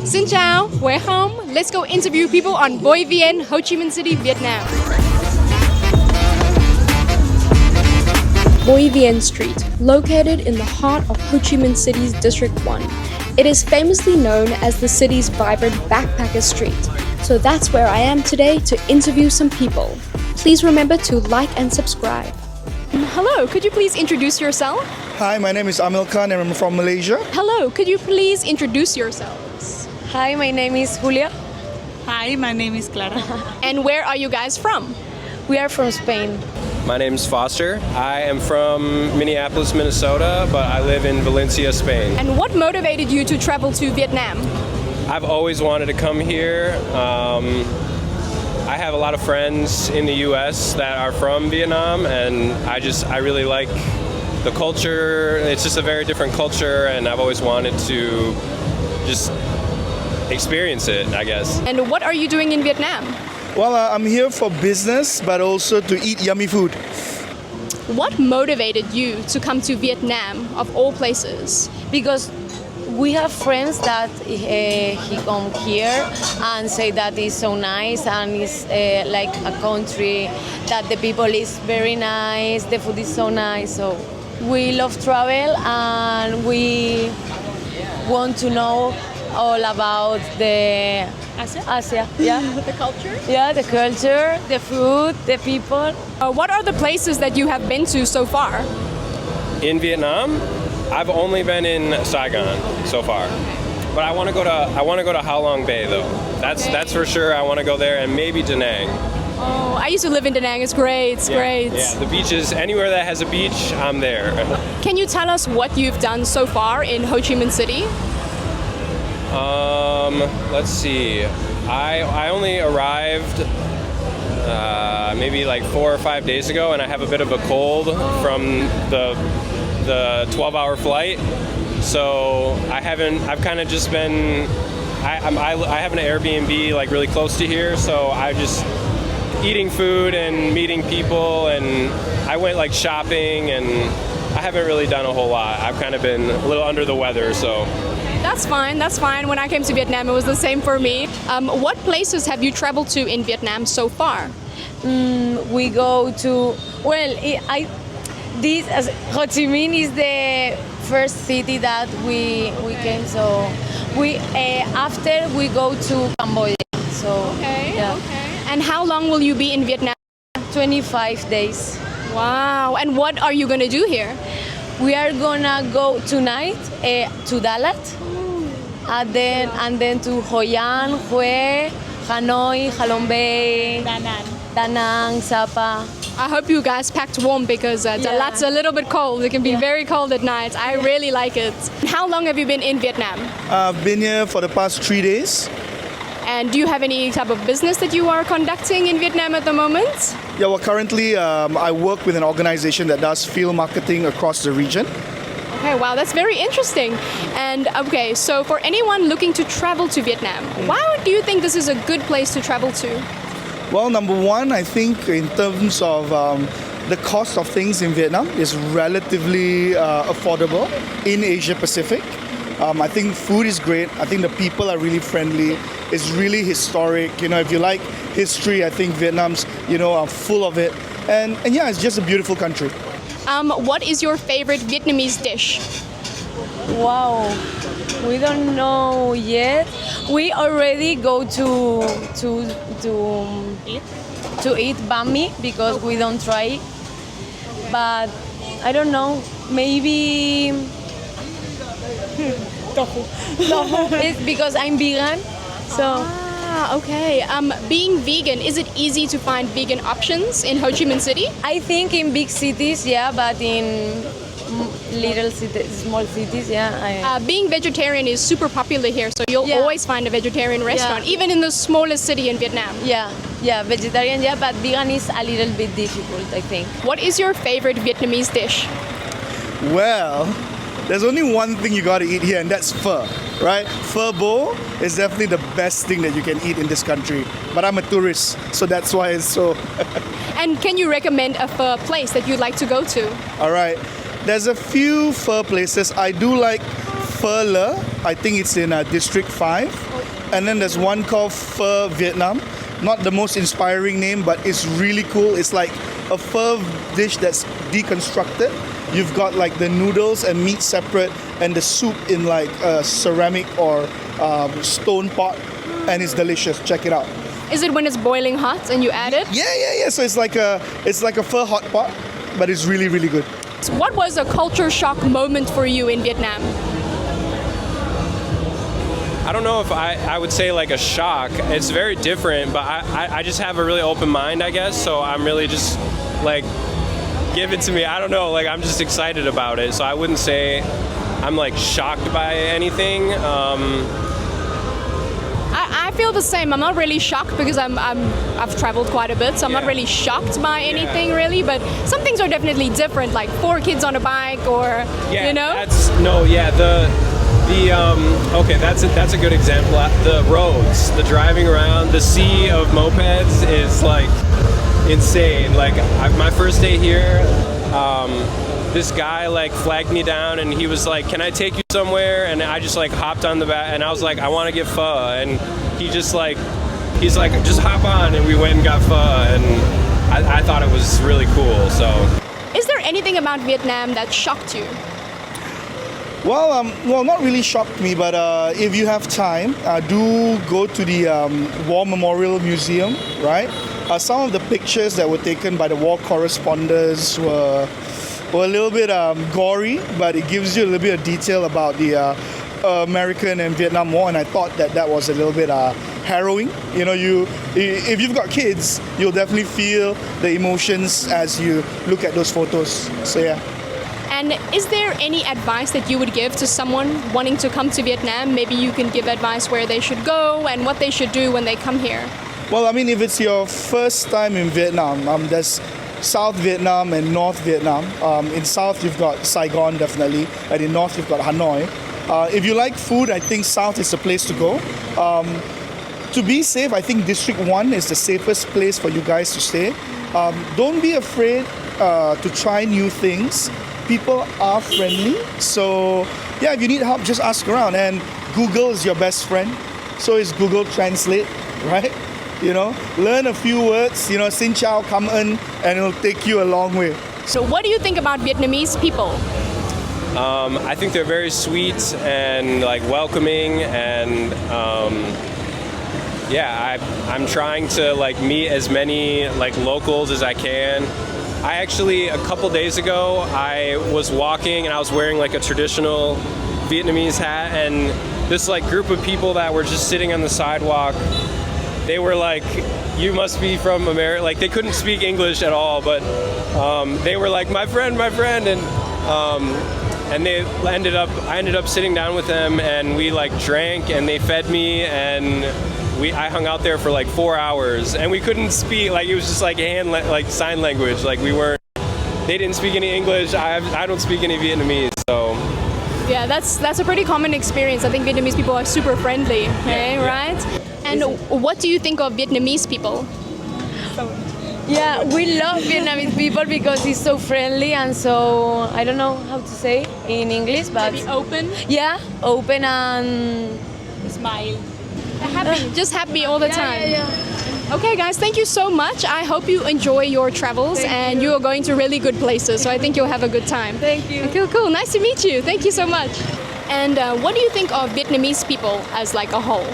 Xin chào, we're home. Let's go interview people on Vien, Ho Chi Minh City, Vietnam. Vien Street, located in the heart of Ho Chi Minh City's District 1. It is famously known as the city's vibrant backpacker street. So that's where I am today to interview some people. Please remember to like and subscribe. Hello, could you please introduce yourself? Hi, my name is Amil Khan and I'm from Malaysia. Hello, could you please introduce yourselves? Hi, my name is Julia. Hi, my name is Clara. And where are you guys from? We are from Spain. My name's Foster. I am from Minneapolis, Minnesota, but I live in Valencia, Spain. And what motivated you to travel to Vietnam? I've always wanted to come here. I have a lot of friends in the US that are from Vietnam, and I really like the culture. It's just a very different culture, and I've always wanted to just experience it, I guess. And what are you doing in Vietnam? Well, I'm here for business, but also to eat yummy food. What motivated you to come to Vietnam, of all places? Because we have friends that he come here and say that it's so nice and it's like a country that the people is very nice, the food is so nice. So we love travel and we want to know all about the Asia, yeah. The culture? Yeah, the culture, the food, the people. What are the places that you have been to so far? In Vietnam, I've only been in Saigon so far. But I want to go to Ha Long Bay though. That's for sure. I want to go there, and maybe Da Nang. Oh, I used to live in Da Nang. It's great. It's great. Yeah, the beaches, anywhere that has a beach, I'm there. Can you tell us what you've done so far in Ho Chi Minh City? Let's see. I only arrived maybe like 4 or 5 days ago, and I have a bit of a cold from the 12-hour flight. So I've kind of just been. I have an Airbnb like really close to here, so I just eating food and meeting people, and I went like shopping, and I haven't really done a whole lot. I've kind of been a little under the weather, so. That's fine. That's fine. When I came to Vietnam, it was the same for me. What places have you traveled to in Vietnam so far? We go to Ho Chi Minh is the first city that we came. So we after we go to Cambodia. So Okay. yeah. Okay. And how long will you be in Vietnam? 25 days. Wow. And what are you gonna do here? We are gonna go tonight to Dalat, and then to Hoi An, Hue, Hanoi, Halong Bay, Da Nang, Sapa. I hope you guys packed warm because Dalat's a little bit cold. It can be very cold at night. I really like it. How long have you been in Vietnam? I've been here for the past 3 days. And do you have any type of business that you are conducting in Vietnam at the moment? Yeah, well, currently I work with an organization that does field marketing across the region. Okay, wow, that's very interesting. And okay, so for anyone looking to travel to Vietnam, why do you think this is a good place to travel to? Well, number one, I think in terms of the cost of things in Vietnam is relatively affordable in Asia Pacific. I think food is great. I think the people are really friendly. It's really historic. You know, if you like history, I think Vietnam's, full of it. And yeah, it's just a beautiful country. What is your favorite Vietnamese dish? Wow, we don't know yet. We already go to eat banh mi because we don't try it. But I don't know. Maybe tofu. It's because I'm vegan. So Okay. Being vegan, is it easy to find vegan options in Ho Chi Minh City? I think in big cities, yeah, but in little cities, small cities, yeah. Being vegetarian is super popular here, so you'll always find a vegetarian restaurant, even in the smallest city in Vietnam. Yeah, vegetarian, yeah, but vegan is a little bit difficult, I think. What is your favorite Vietnamese dish? Well, there's only one thing you gotta eat here, and that's pho, right? Pho bo is definitely the best thing that you can eat in this country. But I'm a tourist, so that's why it's so. And can you recommend a pho place that you'd like to go to? All right, there's a few pho places. I do like Pho Le I think it's in District 5. And then there's one called Pho Vietnam. Not the most inspiring name, but it's really cool. It's like a pho dish that's deconstructed. You've got like the noodles and meat separate, and the soup in like a ceramic or stone pot, and it's delicious. Check it out. Is it when it's boiling hot and you add it? Yeah. So it's like a pho hot pot, but it's really, really good. So what was a culture shock moment for you in Vietnam? I don't know if I would say like a shock. It's very different, but I just have a really open mind, I guess. So I'm really just like, give it to me. I don't know, like I'm just excited about it. So I wouldn't say I'm like shocked by anything. I feel the same. I'm not really shocked because I've traveled quite a bit, so I'm not Yeah. really shocked by anything really. But some things are definitely different, like 4 kids on a bike, or Yeah, you know. Okay, that's a good example. The roads, the driving around, the sea of mopeds is like insane. Like my first day here, this guy like flagged me down and he was like, "Can I take you somewhere?" And I just like hopped on the back and I was like, "I want to get pho," and he's like, "Just hop on," and we went and got pho, and I thought it was really cool. So. Is there anything about Vietnam that shocked you? Well, not really shocked me, but if you have time, do go to the War Memorial Museum, right? Some of the pictures that were taken by the war correspondents were a little bit gory, but it gives you a little bit of detail about the American and Vietnam War, and I thought that was a little bit harrowing. You know, if you've got kids, you'll definitely feel the emotions as you look at those photos. So yeah. And is there any advice that you would give to someone wanting to come to Vietnam? Maybe you can give advice where they should go and what they should do when they come here. Well, I mean, if it's your first time in Vietnam, there's South Vietnam and North Vietnam. In South, you've got Saigon, definitely, and in North, you've got Hanoi. If you like food, I think South is the place to go. To be safe, I think District 1 is the safest place for you guys to stay. Don't be afraid to try new things. People are friendly, so yeah, if you need help, just ask around. And Google is your best friend, so is Google Translate, right? You know, learn a few words, you know, Xin Chào, Cảm ơn, and it'll take you a long way. So what do you think about Vietnamese people? I think they're very sweet and like welcoming, and I'm trying to like meet as many like locals as I can. I actually, a couple days ago, I was walking and I was wearing like a traditional Vietnamese hat, and this like group of people that were just sitting on the sidewalk, they were like, "You must be from America." Like they couldn't speak English at all, but they were like, my friend," and I ended up sitting down with them, and we like drank, and they fed me, and I hung out there for like 4 hours, and we couldn't speak. Like it was just like sign language. Like they didn't speak any English. I don't speak any Vietnamese, so. Yeah, that's a pretty common experience. I think Vietnamese people are super friendly, right? And what do you think of Vietnamese people? Yeah, we love Vietnamese people because it's so friendly and so, I don't know how to say in English, but Maybe open, yeah, open and smile, happy, just happy all the time. Yeah. Okay, guys, thank you so much. I hope you enjoy your travels and you are going to really good places. So I think you'll have a good time. Thank you. Cool. Nice to meet you. Thank you so much. And what do you think of Vietnamese people as like a whole?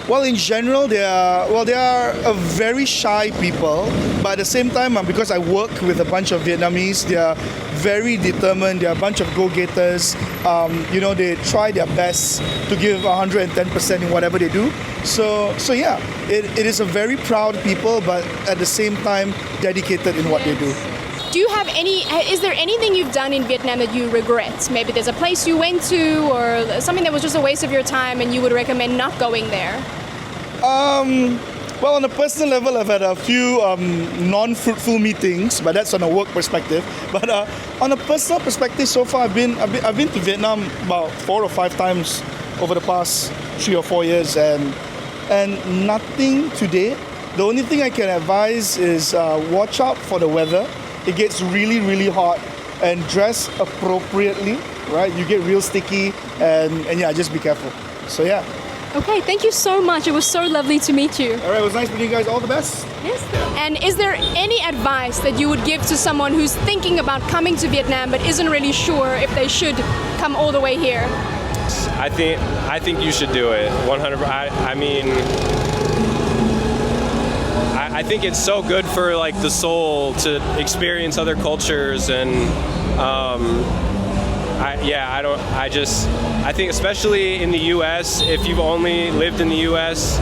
Well, in general, they are a very shy people, but at the same time, because I work with a bunch of Vietnamese, they are very determined. They are a bunch of go-getters. They try their best to give 110% in whatever they do. So yeah, it is a very proud people, but at the same time, dedicated in what they do. Do you have is there anything you've done in Vietnam that you regret? Maybe there's a place you went to or something that was just a waste of your time and you would recommend not going there? Well, on a personal level, I've had a few non-fruitful meetings, but that's on a work perspective. But on a personal perspective, so far I've been to Vietnam about 4 or 5 times over the past 3 or 4 years, and nothing today. The only thing I can advise is watch out for the weather. It gets really, really hot, and dress appropriately. right? You get real sticky, and yeah, just be careful. So yeah. Okay, thank you so much. It was so lovely to meet you. All right, it was nice meeting you guys. All the best. Yes. And is there any advice that you would give to someone who's thinking about coming to Vietnam but isn't really sure if they should come all the way here? I think you should do it. 100. I mean, I think it's so good for like the soul to experience other cultures, and I think especially in the U.S., if you've only lived in the U.S.,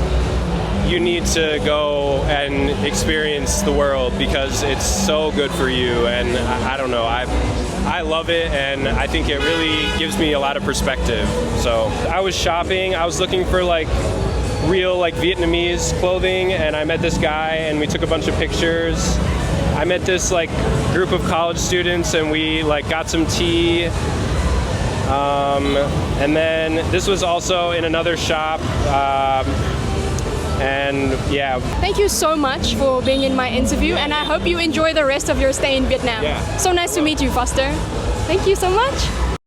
you need to go and experience the world because it's so good for you. And I don't know, I love it, and I think it really gives me a lot of perspective. So I was shopping, I was looking for like real like Vietnamese clothing, and I met this guy and we took a bunch of pictures. I met this like group of college students and we like got some tea. And then this was also in another shop. And yeah. Thank you so much for being in my interview, and I hope you enjoy the rest of your stay in Vietnam. Yeah. So nice to meet you, Foster. Thank you so much.